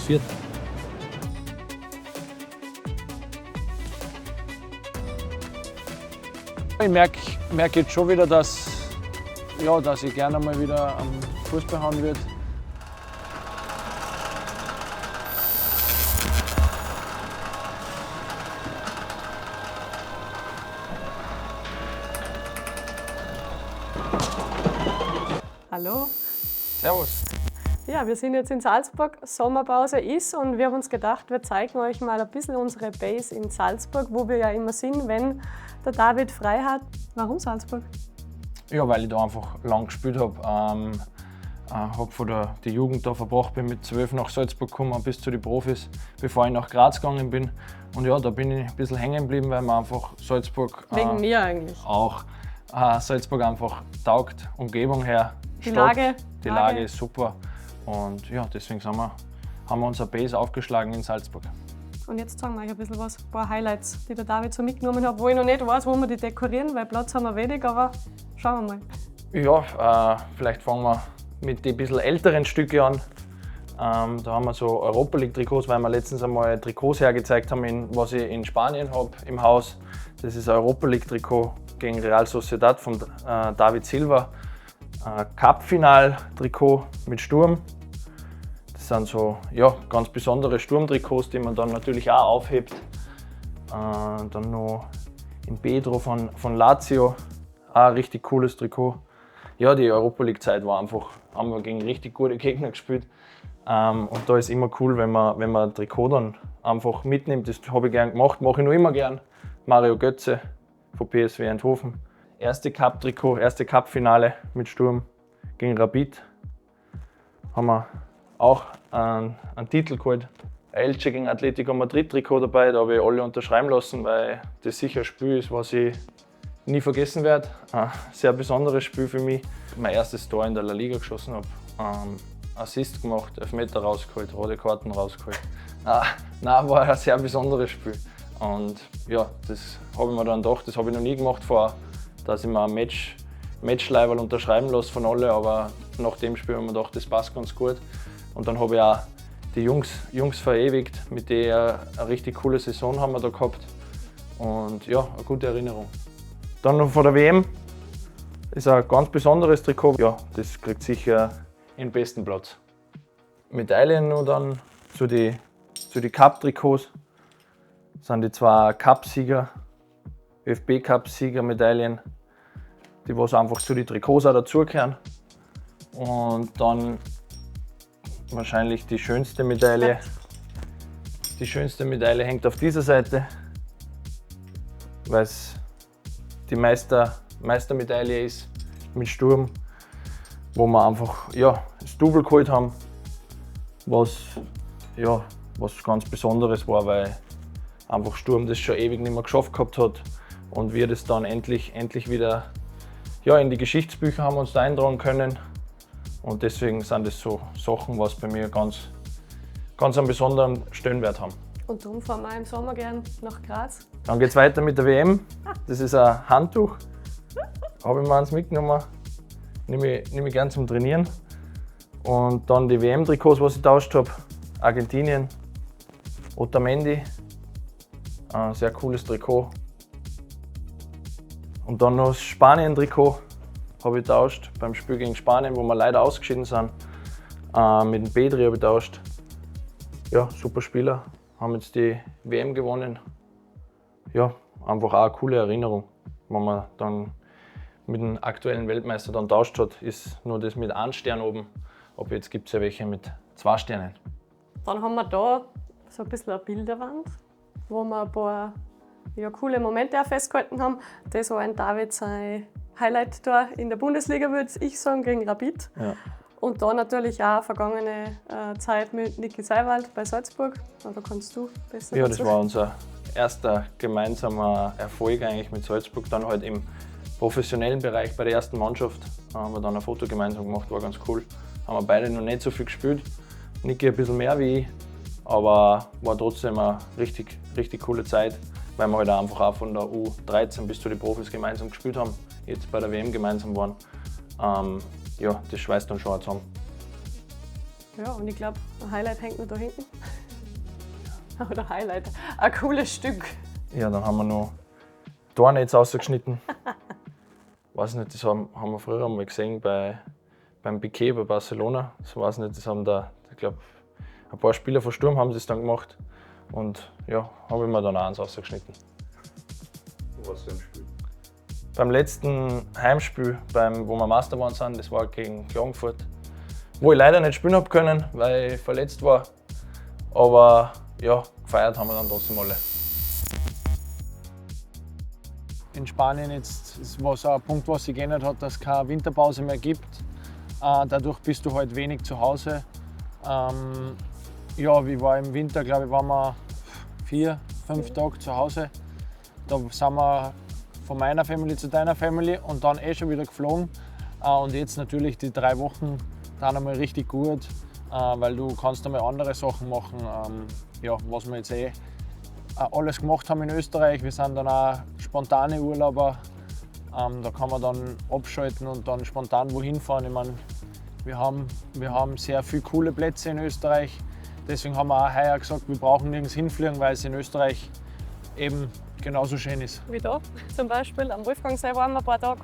viert. Ich merke jetzt schon wieder, dass ich gerne mal wieder am Fußball hauen würde. Hallo. Servus. Ja, wir sind jetzt in Salzburg, Sommerpause ist und wir haben uns gedacht, wir zeigen euch mal ein bisschen unsere Base in Salzburg, wo wir ja immer sind, wenn der David frei hat. Warum Salzburg? Ja, weil ich da einfach lang gespielt habe. Habe von der Jugend da verbracht, bin mit 12 nach Salzburg gekommen bis zu den Profis, bevor ich nach Graz gegangen bin. Und ja, da bin ich ein bisschen hängen geblieben, weil mir einfach Salzburg Wegen mir eigentlich. Auch Salzburg einfach taugt, Umgebung her. Die Stadt, Lage. Die Lage ist super. Und ja, deswegen haben wir unsere Base aufgeschlagen in Salzburg. Und jetzt zeigen wir euch ein bisschen was, ein paar Highlights, die der David so mitgenommen hat, wo ich noch nicht weiß, wo wir die dekorieren, weil Platz haben wir wenig, aber schauen wir mal. Ja, vielleicht fangen wir mit den bisschen älteren Stücken an. Da haben wir so Europa League Trikots, weil wir letztens einmal Trikots hergezeigt haben, was ich in Spanien habe im Haus. Das ist ein Europa League Trikot gegen Real Sociedad von David Silva. Cup-Final-Trikot mit Sturm. Das sind so ganz besondere Sturmtrikots, die man dann natürlich auch aufhebt. Dann noch in Pedro von Lazio, auch ein richtig cooles Trikot. Ja, die Europa League-Zeit war einfach, haben wir gegen richtig gute Gegner gespielt. Und da ist immer cool, wenn man ein Trikot dann einfach mitnimmt. Das habe ich gern gemacht, mache ich noch immer gern. Mario Götze von PSV Eindhoven. Erste Cup-Trikot, erste Cup-Finale mit Sturm gegen Rapid. Haben wir auch einen Titel geholt. Elche gegen Atletico Madrid Trikot dabei, da habe ich alle unterschreiben lassen, weil das sicher ein Spiel ist, was ich nie vergessen werde. Ein sehr besonderes Spiel für mich. Mein erstes Tor in der La Liga geschossen habe. Assist gemacht, Elfmeter rausgeholt, rote Karten rausgeholt. War ein sehr besonderes Spiel. Und ja, das habe ich mir dann gedacht, das habe ich noch nie gemacht vorher, dass ich mir ein Matchleiberl unterschreiben lasse von allen, aber nach dem Spiel habe ich mir gedacht, das passt ganz gut. Und dann habe ich auch die Jungs verewigt, mit denen eine richtig coole Saison haben wir da gehabt. Und ja, eine gute Erinnerung. Dann noch von der WM, ist ein ganz besonderes Trikot. Ja, das kriegt sicher den besten Platz. Medaillen nur dann zu die Cup-Trikots. Das sind die zwei Cup-Sieger, ÖFB-Cup-Sieger-Medaillen, die was einfach zu den Trikots auch dazugehören. Und dann wahrscheinlich die schönste Medaille. Die schönste Medaille hängt auf dieser Seite, weil es die Meistermedaille ist mit Sturm, wo wir einfach das Double geholt haben, was ganz Besonderes war, weil einfach Sturm das schon ewig nicht mehr geschafft gehabt hat und wir das dann endlich wieder in die Geschichtsbücher haben uns da eintragen können. Und deswegen sind das so Sachen, was bei mir ganz einen besonderen Stellenwert haben. Und darum fahren wir im Sommer gern nach Graz. Dann geht es weiter mit der WM. Das ist ein Handtuch. Habe ich mir eins mitgenommen. Nehme ich gern zum Trainieren. Und dann die WM-Trikots, was ich getauscht habe. Argentinien, Otamendi. Ein sehr cooles Trikot. Und dann noch das Spanien-Trikot habe ich getauscht beim Spiel gegen Spanien, wo wir leider ausgeschieden sind. Mit dem Pedri habe ich getauscht. Ja, super Spieler, haben jetzt die WM gewonnen. Ja, einfach auch eine coole Erinnerung. Wenn man dann mit dem aktuellen Weltmeister dann tauscht hat, ist nur das mit 1 Stern oben. Aber jetzt gibt es ja welche mit 2 Sternen. Dann haben wir da so ein bisschen eine Bilderwand, wo wir ein paar coole Momente auch festgehalten haben. Das war ein David sein Highlight-Tor in der Bundesliga, würde ich sagen, gegen Rapid. Ja. Und da natürlich auch vergangene Zeit mit Niki Seiwald bei Salzburg. Da kannst du besser Ja, das war unser erster gemeinsamer Erfolg eigentlich mit Salzburg. Dann halt im professionellen Bereich bei der ersten Mannschaft haben wir dann ein Foto gemeinsam gemacht, war ganz cool. Haben wir beide noch nicht so viel gespielt. Niki ein bisschen mehr wie ich, aber war trotzdem eine richtig coole Zeit, weil wir halt einfach auch von der U13 bis zu den Profis gemeinsam gespielt haben, jetzt bei der WM gemeinsam waren. Ja, das schweißt dann schon zusammen. Ja, und ich glaube, ein Highlight hängt noch da hinten. Oder Highlight, ein cooles Stück. Ja, dann haben wir noch Tornetz rausgeschnitten. Weiß nicht, das haben wir früher mal gesehen beim Piqué bei Barcelona. So weiß nicht, das haben da, ich glaube, ein paar Spieler von Sturm haben das dann gemacht. Und ja, habe ich mir dann auch eins rausgeschnitten. Was für ein Spiel? Beim letzten Heimspiel, wo wir Meister geworden sind, das war gegen Klagenfurt, wo ich leider nicht spielen habe können, weil ich verletzt war. Aber ja, gefeiert haben wir dann trotzdem alle. In Spanien jetzt war so ein Punkt, was sich geändert hat, dass es keine Winterpause mehr gibt. Dadurch bist du halt wenig zu Hause. Ja, ich war im Winter, glaube ich, waren wir 4, 5 Tage zu Hause. Da sind wir von meiner Family zu deiner Family und dann schon wieder geflogen. Und jetzt natürlich die 3 Wochen dann einmal richtig gut, weil du kannst einmal andere Sachen machen. Ja, was wir jetzt alles gemacht haben in Österreich. Wir sind dann auch spontane Urlauber. Da kann man dann abschalten und dann spontan wohin fahren. Ich meine, wir haben sehr viele coole Plätze in Österreich. Deswegen haben wir auch heuer gesagt, wir brauchen nirgends hinfliegen, weil es in Österreich eben genauso schön ist. Wie da zum Beispiel. Am Wolfgangsee waren wir ein paar Tage.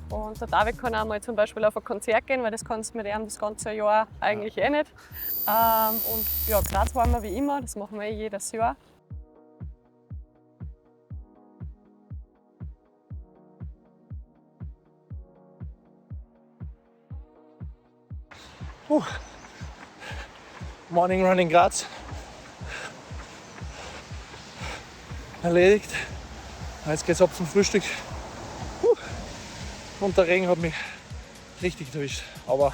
Und der David kann auch mal zum Beispiel auf ein Konzert gehen, weil das kannst du mit ihm das ganze Jahr eigentlich nicht. Und ja, Graz waren wir wie immer, das machen wir jedes Jahr. Morning Run in Graz. Erledigt. Jetzt geht's ab zum Frühstück. Und der Regen hat mich richtig erwischt. Aber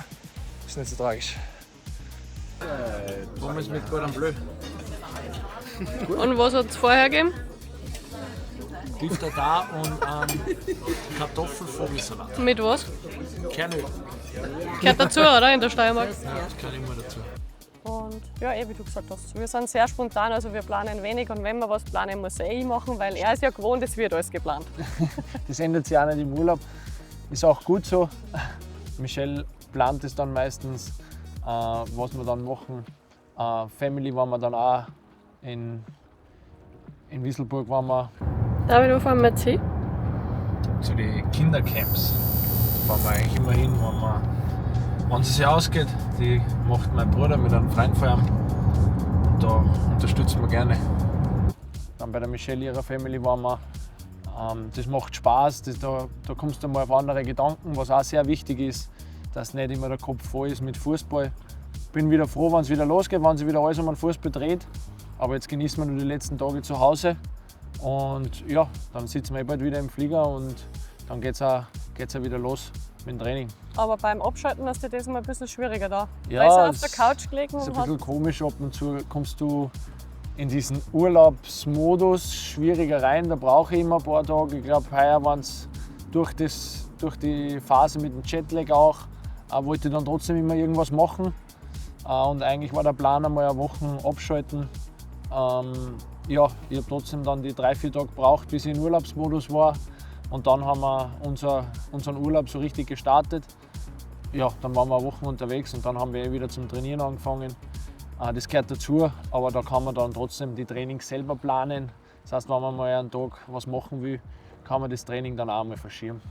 ist nicht so tragisch. Pommes mit Cordon Bleu. Und was hat es vorher gegeben? Gifter da und Kartoffelvogelsalat. Mit was? Kernöl. Gehört dazu, oder? In der Steiermark. Ja, das gehört immer dazu. Und ja, wie du gesagt hast, wir sind sehr spontan, also wir planen wenig und wenn wir was planen, muss ich machen, weil er ist ja gewohnt, es wird alles geplant. Das ändert sich auch nicht im Urlaub. Ist auch gut so. Michelle plant es dann meistens, was wir dann machen. Family waren wir dann auch. In Wisselburg waren wir. David, wo fahren wir jetzt hin? Zu den Kindercamps. Da fahren wir eigentlich immer hin, wenn es sich ausgeht. Die macht mein Bruder mit einem Freund von ihm. Und da unterstützen wir gerne. Dann bei der Michelle ihrer Family waren wir. Das macht Spaß, da kommst du mal auf andere Gedanken, was auch sehr wichtig ist, dass nicht immer der Kopf voll ist mit Fußball. Ich bin wieder froh, wenn es wieder losgeht, wenn sich wieder alles um den Fußball dreht. Aber jetzt genießen wir nur die letzten Tage zu Hause. Und ja, dann sitzen wir bald wieder im Flieger und dann geht's auch wieder los mit dem Training. Aber beim Abschalten hast du das mal ein bisschen schwieriger da. Ja, da ist er auf der Couch gelegen Das ist und ein bisschen komisch, ab und zu kommst du in diesen Urlaubsmodus schwieriger rein. Da brauche ich immer ein paar Tage. Ich glaube, heuer waren es durch die Phase mit dem Jetlag auch, wollte ich dann trotzdem immer irgendwas machen. Und eigentlich war der Plan, einmal eine Woche abschalten. Ja, ich habe trotzdem dann die 3-4 Tage gebraucht, bis ich in Urlaubsmodus war. Und dann haben wir unseren Urlaub so richtig gestartet. Ja, dann waren wir eine Woche unterwegs und dann haben wir wieder zum Trainieren angefangen. Das gehört dazu, aber da kann man dann trotzdem die Trainings selber planen. Das heißt, wenn man mal einen Tag was machen will, kann man das Training dann auch mal verschieben.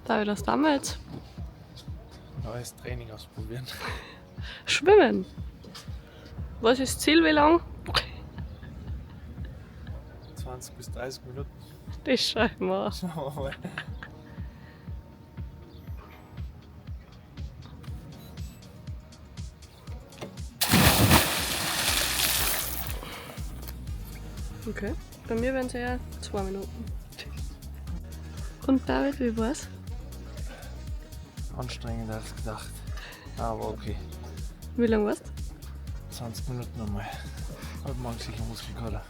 David, was tun wir jetzt? Neues Training ausprobieren. Schwimmen. Was ist das Ziel, wie lang? 20 bis 30 Minuten. Das schreiben wir. Schauen wir mal. Okay, bei mir wären es eher 2 Minuten. Und David, wie war's? Anstrengender als gedacht. Aber okay. Wie lange warst du? 20 Minuten nochmal. Heute Morgen sicher Muskelkater.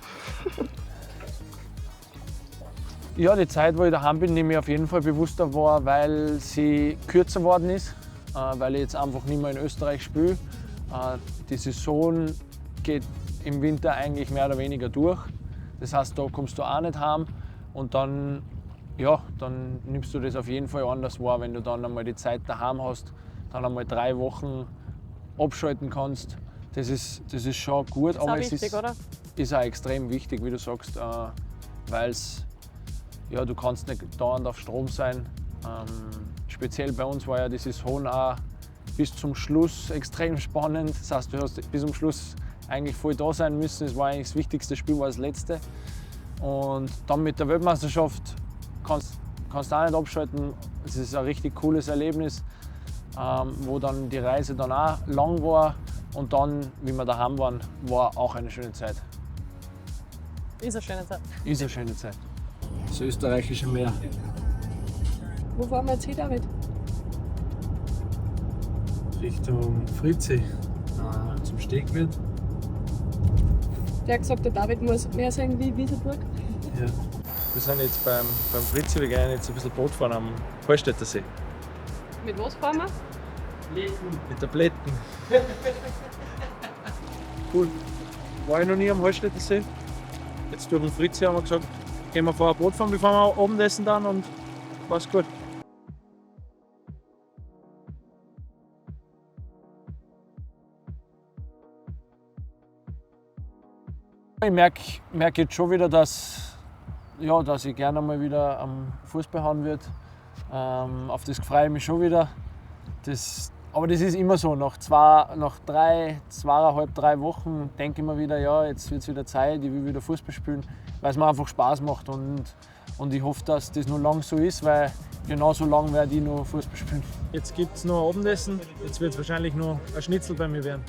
Ja, die Zeit, wo ich daheim bin, nehme ich auf jeden Fall bewusster wahr, weil sie kürzer geworden ist, weil ich jetzt einfach nicht mehr in Österreich spiele. Die Saison geht im Winter eigentlich mehr oder weniger durch. Das heißt, da kommst du auch nicht heim und dann ja, dann nimmst du das auf jeden Fall anders wahr, wenn du dann einmal die Zeit daheim hast, dann einmal 3 Wochen abschalten kannst. Das ist schon gut, Das ist auch aber es wichtig, oder? ist auch extrem wichtig, wie du sagst, weil ja, du kannst nicht dauernd auf Strom sein. Speziell bei uns war ja die Saison auch bis zum Schluss extrem spannend. Das heißt, du hast bis zum Schluss eigentlich voll da sein müssen. Es war eigentlich das wichtigste Spiel, war das letzte. Und dann mit der Weltmeisterschaft kannst du auch nicht abschalten. Es ist ein richtig cooles Erlebnis, wo dann die Reise dann auch lang war. Und dann, wie wir daheim waren, war auch eine schöne Zeit. Ist eine schöne Zeit. Ist eine schöne Zeit. Das österreichische Meer. Wo fahren wir jetzt hin, David? Richtung Fritzi, zum Stegwirt. Der hat gesagt, der David muss mehr sagen wie Wieselburg. Ja. Wir sind jetzt beim Fritzi, wir gehen jetzt ein bisschen Boot fahren am Hallstätter See. Mit was fahren wir? Mit der Blätten. Cool. War ich noch nie am Hallstätter See. Jetzt durch den Fritzi haben wir gesagt, gehen wir vorher Boot fahren, bevor wir Abendessen dann und war's gut. Ich merke jetzt schon wieder, dass ich gerne mal wieder am Fußball hauen würde. Auf das freue ich mich schon wieder. Aber das ist immer so. Nach 2,5, 3 Wochen denke ich mir wieder, ja, jetzt wird es wieder Zeit, ich will wieder Fußball spielen, weil es mir einfach Spaß macht. Und ich hoffe, dass das noch lange so ist, weil genau so lange werde ich noch Fußball spielen. Jetzt gibt es noch Abendessen, jetzt wird es wahrscheinlich noch ein Schnitzel bei mir werden.